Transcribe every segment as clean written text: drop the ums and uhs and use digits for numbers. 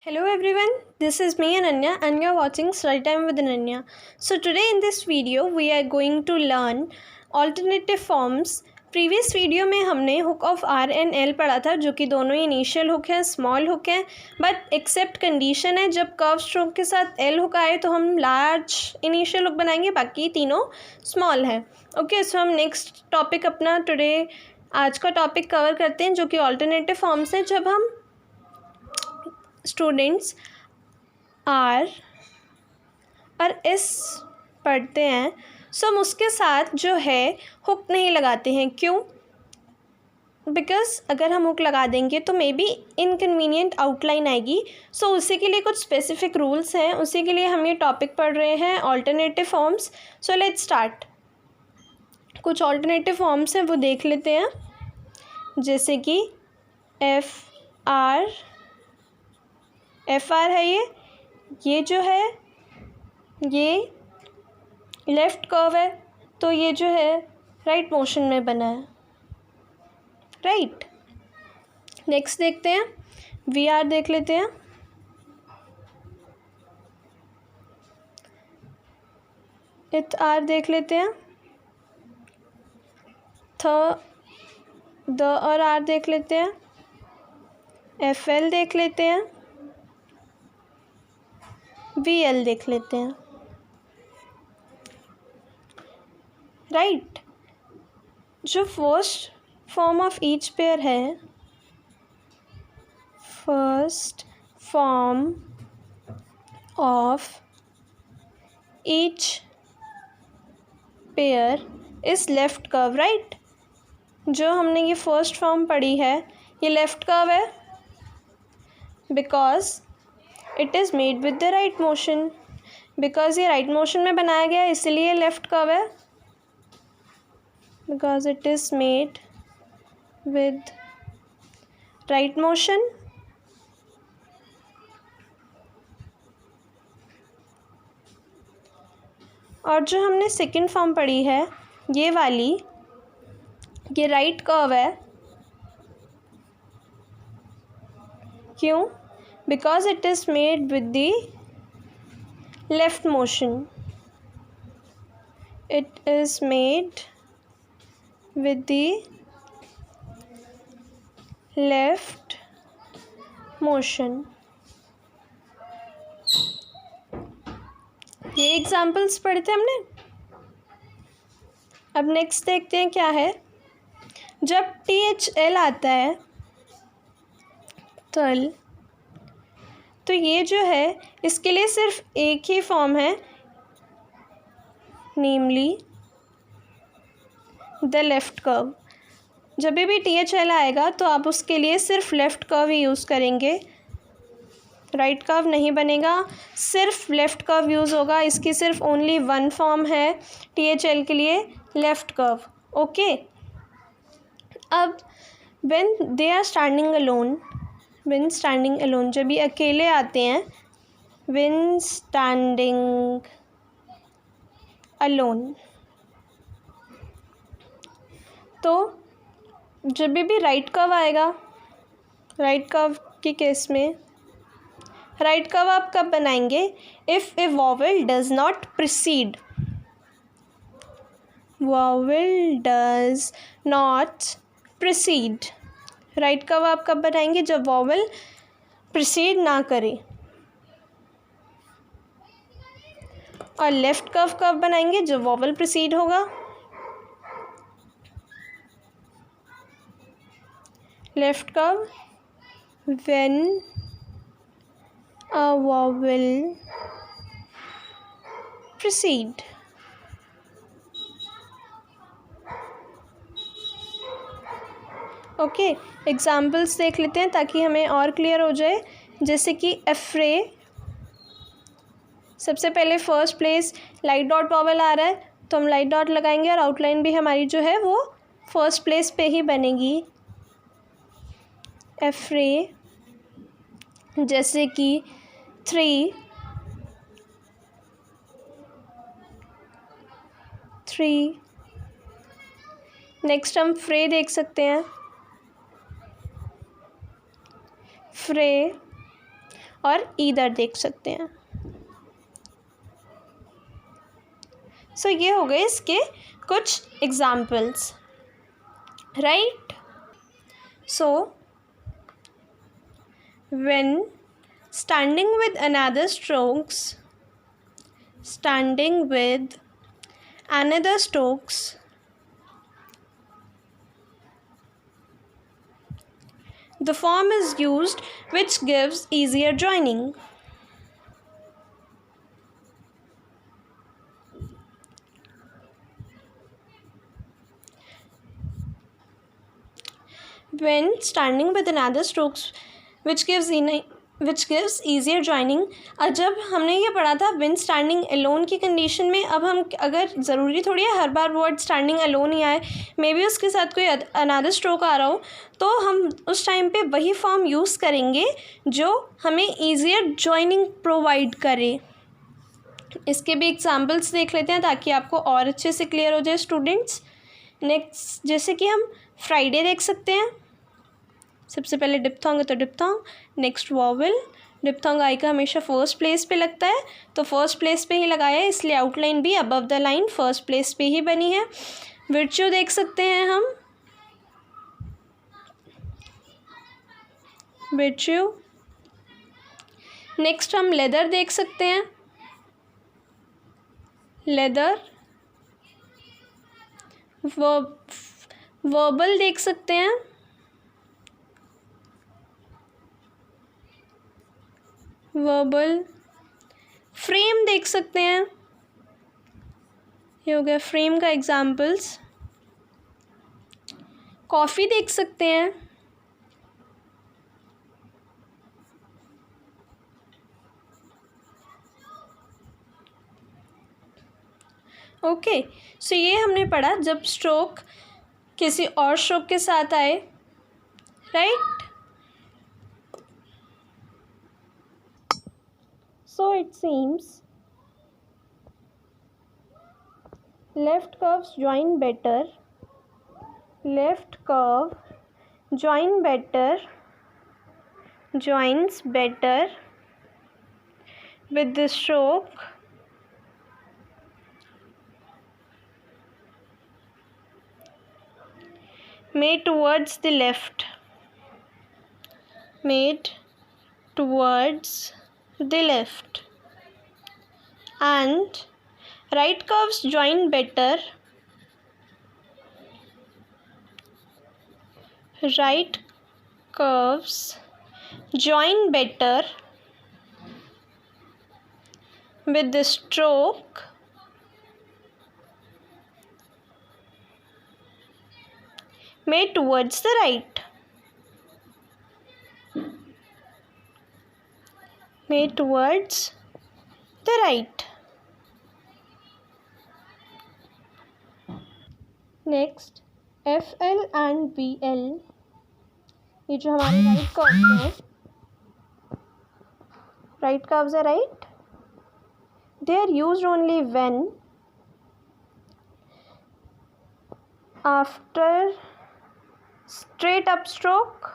Hello everyone, this is me Ananya and you are watching Study Time with Ananya. So today in this video we are going to learn alternative forms. Previous video में हमने hook of R and L पढ़ा था जो कि दोनों ही initial hook हैं, small hook हैं, बट एक्सेप्ट कंडीशन है जब कर्व स्ट्रोक के साथ एल हुक आए तो हम लार्ज इनिशियल हुक बनाएंगे, बाकी तीनों स्मॉल हैं. ओके, सो हम नेक्स्ट टॉपिक अपना टुडे आज का टॉपिक कवर करते हैं जो कि ऑल्टरनेटिव फॉर्म्स हैं. जब हम स्टूडेंट्स आर और एस पढ़ते हैं सो हम उसके साथ जो है हुक नहीं लगाते हैं. क्यों? बिकॉज अगर हम हुक लगा देंगे तो मे बी इनकन्वीनियंट आउटलाइन आएगी. सो उसी के लिए कुछ स्पेसिफिक रूल्स हैं, उसी के लिए हम ये टॉपिक पढ़ रहे हैं alternative forms. So let's start. कुछ ऑल्टरनेटिव फॉर्म्स हैं वो देख लेते हैं, जैसे कि एफ आर है. ये जो है ये लेफ़्ट कर्व है, तो ये जो है राइट मोशन में बना है. राइट. नेक्स्ट देखते हैं, वी आर देख लेते हैं. इथ आर देख लेते हैं. द और आर देख लेते हैं. एफ एल देख लेते हैं. वी एल देख लेते हैं. राइट. जो first form of each pair है, first form of each pair is left curve. Right. जो हमने ये फर्स्ट फॉर्म पढ़ी है ये लेफ्ट कर्व है because it is made with the right motion. Because ये राइट मोशन में बनाया गया है इसलिए लेफ्ट कर्व है, because it is made with right motion. और जो हमने सेकंड फॉर्म पढ़ी है ये वाली, ये राइट कर्व है. क्यों? Because it is made with the left motion. It is made with the left motion. ये एग्जाम्पल्स पढ़े थे हमने. अब नेक्स्ट देखते हैं क्या है. जब THL आता है तल, तो ये जो है इसके लिए सिर्फ एक ही फॉर्म है, नेमली द लेफ़्ट कर्व. जब भी THL आएगा तो आप उसके लिए सिर्फ लेफ़्ट कर्व ही यूज़ करेंगे, राइट कर्व नहीं बनेगा, सिर्फ लेफ़्ट कर्व यूज़ होगा. इसकी सिर्फ ओनली वन फॉर्म है THL के लिए, लेफ़्ट कर्व. ओके. अब when they are standing alone, जब ये अकेले आते हैं, व्हेन स्टैंडिंग अलोन, तो जब भी राइट कर्व आएगा, राइट कर्व के केस में राइट कर्व आप कब बनाएंगे? If A vowel does not precede. Vowel does not precede. Right curve आप कब बनाएंगे? जब वॉवेल प्रिसीड ना करे. और लेफ़्ट कर्व कब बनाएंगे? जब वॉवेल प्रिसीड होगा. Left curve when a vowel precede. Okay. Examples देख लेते हैं ताकि हमें और क्लियर हो जाए. जैसे कि एफ्रे, सबसे पहले first place light dot vowel आ रहा है तो हम लाइट डॉट लगाएंगे और आउटलाइन भी हमारी जो है वो फर्स्ट प्लेस पे ही बनेगी. एफ्रे. जैसे कि 3 नेक्स्ट हम फ्रे देख सकते हैं. फ्रे और ईदर देख सकते हैं। सो ये हो गए इसके कुछ examples, right. So when standing with another strokes the form is used which gives easier joining. When standing with another strokes which gives easier joining, जब हमने ये पढ़ा था when standing alone की कंडीशन में, अब हम अगर ज़रूरी थोड़ी है हर बार वर्ड standing alone ही आए, मे बी उसके साथ कोई another stroke आ रहा हो, तो हम उस टाइम पे वही फॉर्म यूज़ करेंगे जो हमें easier joining प्रोवाइड करे। इसके भी एग्जाम्पल्स देख लेते हैं ताकि आपको और अच्छे से क्लियर हो जाए स्टूडेंट्स। नेक्स्ट जैसे कि हम फ्राइडे देख सकते हैं। सबसे पहले डिप्थोंग है तो डिप्थोंग, नेक्स्ट वॉवल। डिप्थोंग आई का हमेशा फर्स्ट प्लेस पे लगता है, तो फर्स्ट प्लेस पे ही लगाया है, इसलिए आउटलाइन भी above the line first place पे ही बनी है। विर्च्यू देख सकते हैं हम, विर्च्यू। नेक्स्ट हम लेदर देख सकते हैं, लेदर। वर्बल देख सकते हैं, वर्बल। फ्रेम देख सकते हैं, ये हो गया फ्रेम का एग्जाम्पल्स। कॉफ़ी देख सकते हैं, ओके। सो ये हमने पढ़ा जब स्ट्रोक किसी और स्ट्रोक के साथ आए, right. So it seems left curves join better, left curve joins better with the stroke made towards the left, and right curves join better with the stroke made towards the right, next FL and BL, ये जो हमारे right curves हैं, right curves है, right. They are used only when after straight up stroke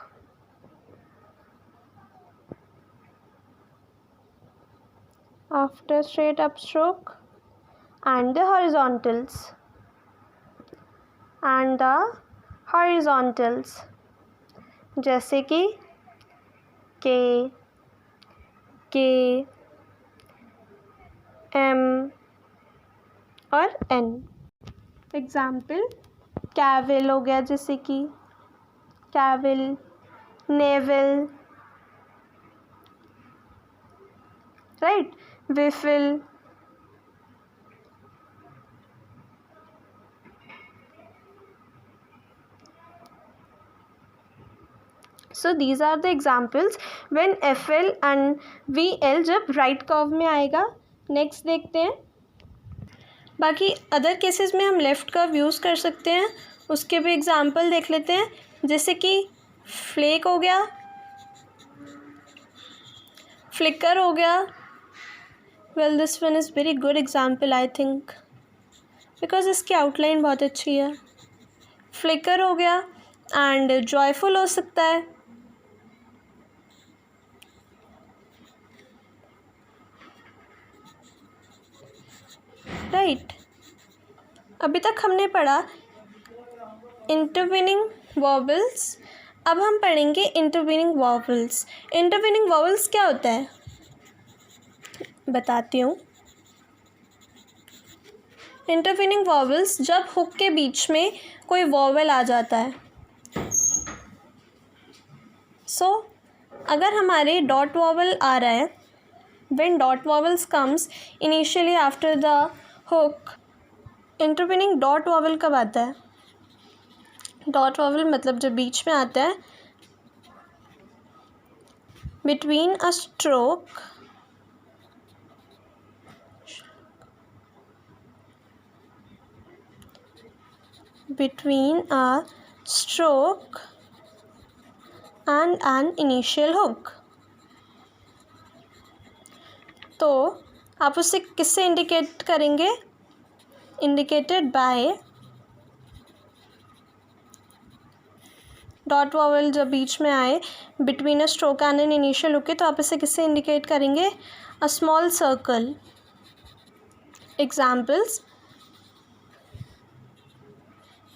and the horizontals, जैसे कि K, M और N। Example cavil हो गया, जैसे कि कैविल, नेवल, राइट, विफिल। So these are the examples when FL and VL जब राइट कर्व में आएगा। नेक्स्ट देखते हैं, बाकी अदर केसेस में हम लेफ़्ट कर्व यूज़ कर सकते हैं, उसके भी एग्जाम्पल देख लेते हैं। जैसे कि फ्लेक हो गया, फ्लिकर हो गया। Well this one is very good example I think, because इसकी आउटलाइन बहुत अच्छी है। फ्लिकर हो गया एंड जॉयफुल हो सकता है, राइट। अभी तक हमने पढ़ा इंटरवीनिंग वॉवल्स, अब हम पढ़ेंगे इंटरवीनिंग वॉवल्स। इंटरवीनिंग वॉवल्स क्या होता है बताती हूँ। इंटरवीनिंग वॉवल्स जब हुक के बीच में कोई वॉवल आ जाता है। सो अगर हमारे डॉट वॉवल आ रहा है, when dot vowels comes initially after the hook, intervening dot vowel कब आता है? डॉट वॉवल मतलब जब बीच में आता है between a stroke and an initial hook। तो आप उसे किससे इंडिकेट करेंगे? इंडिकेटेड बाय डॉट वॉवल जब बीच में आए between a stroke and an initial hook, तो आप इसे किससे इंडिकेट करेंगे? A small circle. एग्जाम्पल्स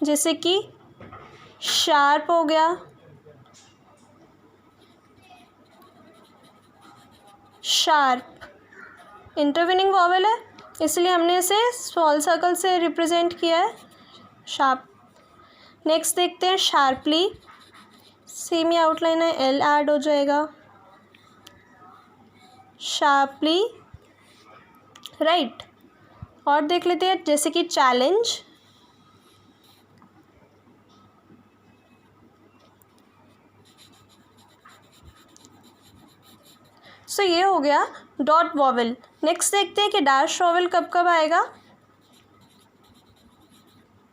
जैसे कि शार्प हो गया, शार्प इंटरवीनिंग वॉवल है इसलिए हमने इसे स्मॉल सर्कल से रिप्रेजेंट किया है, शार्प। नेक्स्ट देखते हैं शार्पली, सेम ही आउटलाइन है, एल ऐड हो जाएगा, शार्पली, राइट। और देख लेते हैं जैसे कि चैलेंज, सो ये हो गया डॉट वॉवल। नेक्स्ट देखते हैं कि डैश वॉवल कब कब आएगा।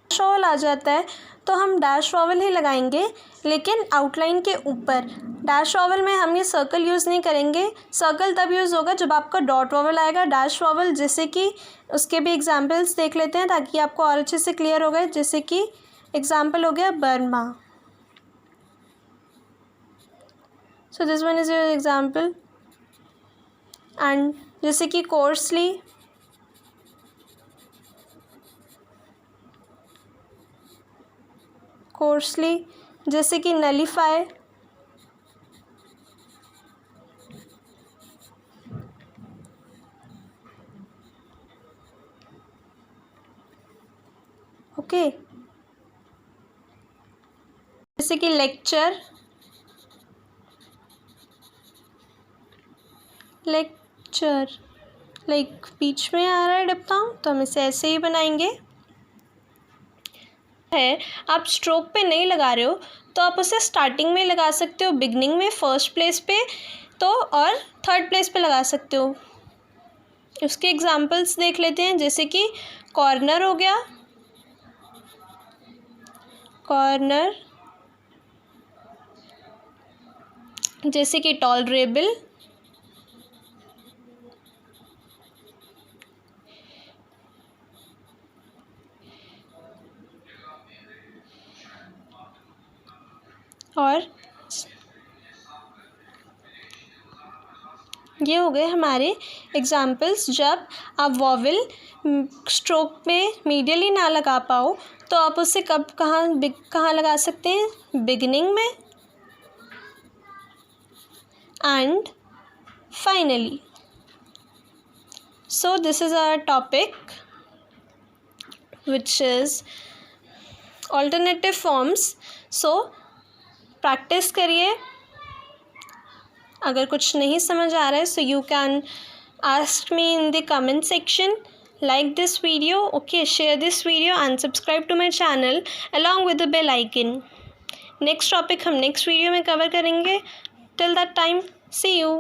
डैश वॉवल आ जाता है तो हम डैश वॉवल ही लगाएंगे, लेकिन आउटलाइन के ऊपर। डैश वॉवल में हम ये सर्कल यूज़ नहीं करेंगे, सर्कल तब यूज़ होगा जब आपका डॉट वॉवल आएगा। डैश वॉवल जैसे कि उसके भी एग्जांपल्स देख लेते हैं ताकि आपको और अच्छे से क्लियर हो गए। जैसे कि एग्जांपल हो गया Burma, so this one is your example. And जैसे कि कोर्सली, जैसे कि नलीफाई, ओके। जैसे कि लेक्चर, लाइक बीच में आ रहा है डब्बा तो हम इसे ऐसे ही बनाएंगे। है आप स्ट्रोक पे नहीं लगा रहे हो तो आप उसे स्टार्टिंग में लगा सकते हो, बिगनिंग में, फर्स्ट प्लेस पे तो, और थर्ड प्लेस पे लगा सकते हो। उसके एग्जांपल्स देख लेते हैं जैसे कि कॉर्नर हो गया, कॉर्नर, जैसे कि टॉलरेबल, और ये हो गए हमारे एग्जाम्पल्स। जब आप वॉवल स्ट्रोक में मीडियली ना लगा पाओ तो आप उसे कब कहाँ लगा सकते हैं? बिगिनिंग में and finally. So this is our topic which is alternative forms। So practice करिए। अगर कुछ नहीं समझ आ रहा है so you can ask me in the comment section. Like this video, okay, share this video and subscribe to my channel along with the bell icon। Next topic हम next video में कवर करेंगे। Till that time, see you।